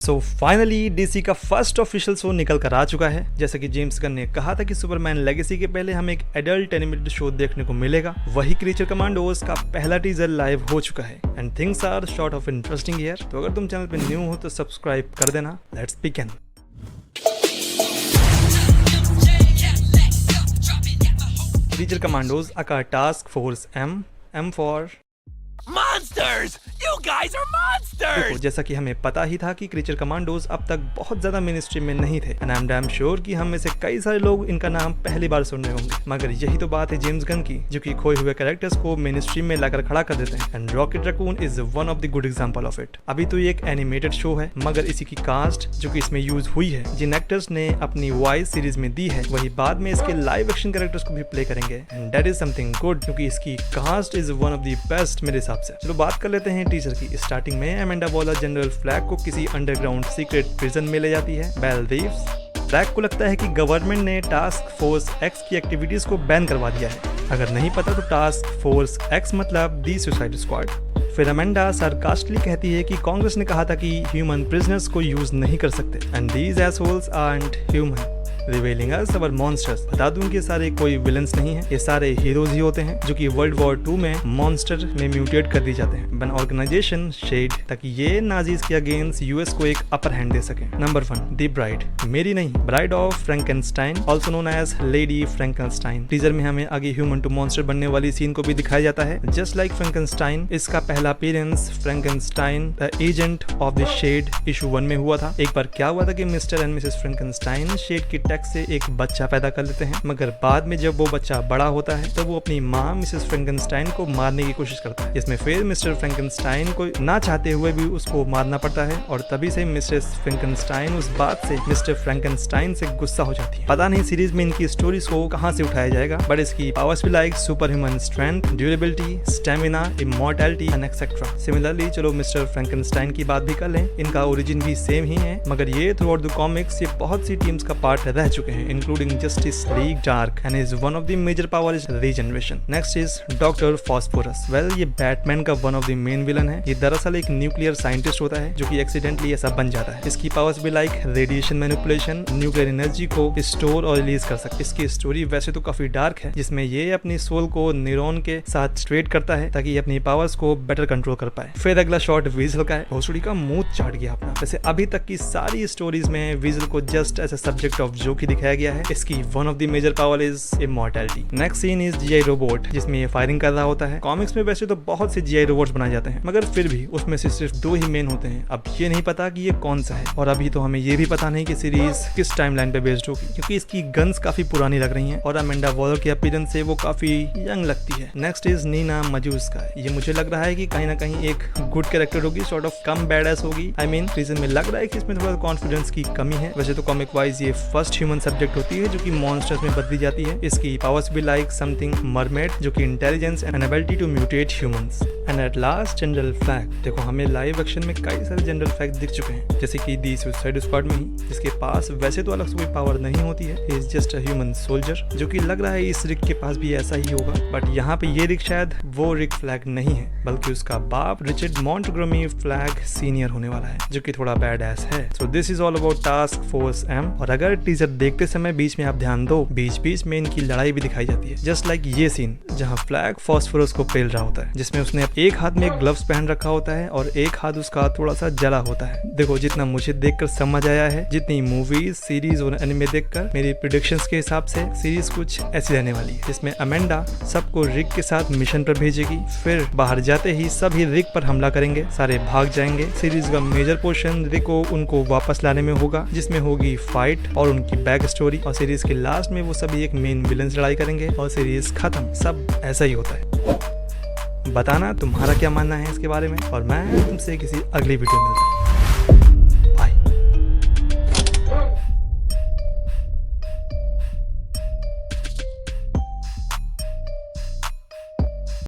So finally DC का first official show निकल कर आ चुका है। जैसा कि जेम्स गन ने कहा था कि सुपरमैन लेगेसी के पहले हमें एक एडल्ट एनिमेटेड शो देखने को मिलेगा, वही क्रीचर कमांडोज का पहला टीजर लाइव हो चुका है and things are sort of interesting here. तो अगर तुम चैनल पे न्यू हो तो सब्सक्राइब कर देना। Let's begin. Creature Commandos aka Task Force M for Monsters! You guys are monsters! देखो, जैसा कि हमें पता ही था कि क्रीचर कमांडोज अब तक बहुत ज्यादा मेन स्ट्रीम में नहीं थे and I am damn sure कि हम में से कई सारे लोग इनका नाम पहली बार सुन रहे होंगे। मगर यही तो बात है जेम्स गन की, जो कि खोए हुए कैरेक्टर्स को मेन स्ट्रीम में लाकर खड़ा कर देते हैं and rocket raccoon is one of the good example of it. अभी तो ये एक एनिमेटेड शो है, मगर इसी की कास्ट जो कि इसमें यूज हुई है, जिन एक्टर्स ने अपनी वॉइस सीरीज में दी है, वही बाद में इसके लाइव एक्शन कैरेक्टर्स को भी प्ले करेंगे and that is something good, क्योंकि इसकी cast is one of the best मेरे हिसाब से। चलो बात कर लेते हैं टीजर की। स्टार्टिंग में अमेंडा वॉलर जनरल फ्लैग को किसी अंडरग्राउंड सीक्रेट प्रिजन में ले जाती है। बेल रीव्स फ्लैग को लगता है कि गवर्नमेंट ने टास्क फोर्स एक्स की एक्टिविटीज को बैन करवा दिया है। अगर नहीं पता तो टास्क फोर्स एक्स मतलब दी सुसाइड स्क्वाड। फिर अमेंडा सरकास्टली कहती है कि कांग्रेस ने कहा था कि ह्यूमन प्रिजनर्स को यूज नहीं कर सकते and these assholes aren't human revealing us our monsters. बता दूं कि सारे कोई विलन्स नहीं है, ये सारे हीरोज ही होते हैं जो कि वर्ल्ड वॉर 2 में मॉन्स्टर में म्यूटेट कर दी जाते हैं बन ऑर्गेनाइजेशन शेड, ताकि ये नाजीज के अगेंस्ट यूएस को एक अपर हैंड दे सके। नंबर 1 दी ब्राइड, मेरी नहीं, bride of Frankenstein also known as Lady Frankenstein. Teaser में हमें आगे ह्यूमन टू मॉन्स्टर बनने वाली सीन को भी दिखाया जाता है। जस्ट लाइक फ्रैंकेनस्टाइन, इसका पहला appearance Frankenstein the agent of the SHADE issue 1 में हुआ था। एक बार क्या हुआ था कि Mr and Mrs Frankenstein SHADE की से एक बच्चा पैदा कर लेते हैं, मगर बाद में जब वो बच्चा बड़ा होता है तब वो अपनी माँ मिसेस फ्रैंकेनस्टाइन को मारने की कोशिश करता है, जिसमें फिर मिस्टर फ्रैंकेनस्टाइन को ना चाहते हुए भी उसको मारना पड़ता है और तभी से मिसेस फ्रैंकेनस्टाइन उस बात से मिस्टर फ्रैंकेनस्टाइन से गुस्सा हो जाती है। पता नहीं सीरीज में इनकी स्टोरीज को कहाँ से उठाया जाएगा, बट इसकी पावर्स भी like super human strength, durability, stamina, immortality and etcetera. Similarly चलो मिस्टर फ्रैंकेनस्टाइन की बात भी कर लें, इनका ओरिजिन भी सेम ही है, मगर ये थ्रू आउट द कॉमिक्स ये बहुत सी टीम्स का पार्ट रह चुके हैं including Justice League Dark and is one of the major power is regeneration. Next is Dr. Phosphorus. Well, ये बैटमैन का one of the main villain है। ये दरअसल एक न्यूक्लियर साइंटिस्ट होता है जो कि एक्सीडेंटली ऐसा बन जाता है। इसकी पावर्स भी like radiation manipulation, nuclear energy को स्टोर और रिलीज कर सकते। इसकी स्टोरी वैसे तो काफी डार्क है, जिसमें ये अपनी सोल को न्यूरॉन के साथ ट्रेड करता है ताकि ये अपनी पावर्स को बेटर कंट्रोल कर पाए। फिर अगला शॉट विजल का है। भोसड़ी का मुंह चाट गया अपना। वैसे अभी तक की सारी स्टोरीज में विजल को just as a subject of joke ही दिखाया गया है। इसकी one of the major power is immortality. Next scene is GI robot, जिसमें ये फायरिंग कर रहा होता है। कॉमिक्स में वैसे तो बहुत से जीआई रोबोट्स बनाए जाते हैं, मगर फिर भी उसमें से सिर्फ 2 ही मेन होते हैं। अब ये नहीं पता कि ये कौन सा है, और अभी तो हमें ये भी पता नहीं कि सीरीज किस टाइमलाइन पे बेस्ड होगी, क्योंकि इसकी गन्स काफी पुरानी लग रही हैं और अमेंडा वॉलर के अपीयरेंस से वो काफी यंग लगती है। Next is Nina Mazuska. ये मुझे लग रहा है कि कहीं ना कहीं एक गुड कैरेक्टर होगी, सॉर्ट ऑफ कम बैडएस होगी। आई मीन रीजन में लग रहा है कि इसमें थोड़ा कॉन्फिडेंस की कमी है। वैसे तो कॉमिक वाइज ये फर्स्ट ह्यूमन सब्जेक्ट होती है जो कि मॉन्स्टर्स में बदली जाती है। इसकी पावर्स भी लाइक समथिंग मरमेड, जो कि intelligence and ability to mutate humans. And at last General Flag. देखो, हमें लाइव एक्शन में कई सारे जनरल फ्लैग दिख चुके हैं, जैसे कि दी सुसाइड स्क्वाड में ही, जिसके पास वैसे तो अलग से कोई पावर नहीं होती है। He is just a human soldier, जो कि लग रहा है इस रिक के पास भी ऐसा ही होगा। बट यहाँ पे ये रिक शायद वो रिक फ्लैग नहीं है, बल्कि उसका बाप रिचर्ड मॉन्टगोमरी फ्लैग सीनियर होने वाला है, जो कि थोड़ा बैड एस है। So this is all about Task Force M. और अगर टीजर देखते समय बीच में आप ध्यान दो, बीच बीच में इनकी लड़ाई भी दिखाई जाती है। जस्ट लाइक ये सीन जहाँ फ्लैग फॉस्फोरस को पेल रहा होता है, जिसमें उसने एक हाथ में एक ग्लव्स पहन रखा होता है और एक हाथ उसका थोड़ा सा जला होता है। देखो, जितना मुझे देखकर समझ आया है, जितनी मूवीज, सीरीज और एनिमे देखकर मेरी प्रेडिक्शंस के हिसाब से सीरीज कुछ ऐसी रहने वाली है, जिसमें अमेंडा सबको रिक के साथ मिशन पर भेजेगी। फिर बाहर जाते ही सभी रिक पर हमला करेंगे, सारे भाग जाएंगे। सीरीज का मेजर पोर्शन रिक को उनको वापस लाने में होगा, जिसमें होगी फाइट और उनकी बैक स्टोरी, और सीरीज के लास्ट में वो सभी एक मेन विलन से लड़ाई करेंगे और सीरीज खत्म। सब ऐसा ही होता है। बताना तुम्हारा क्या मानना है इसके बारे में, और मैं तुमसे किसी अगली वीडियो में मिलता हूं।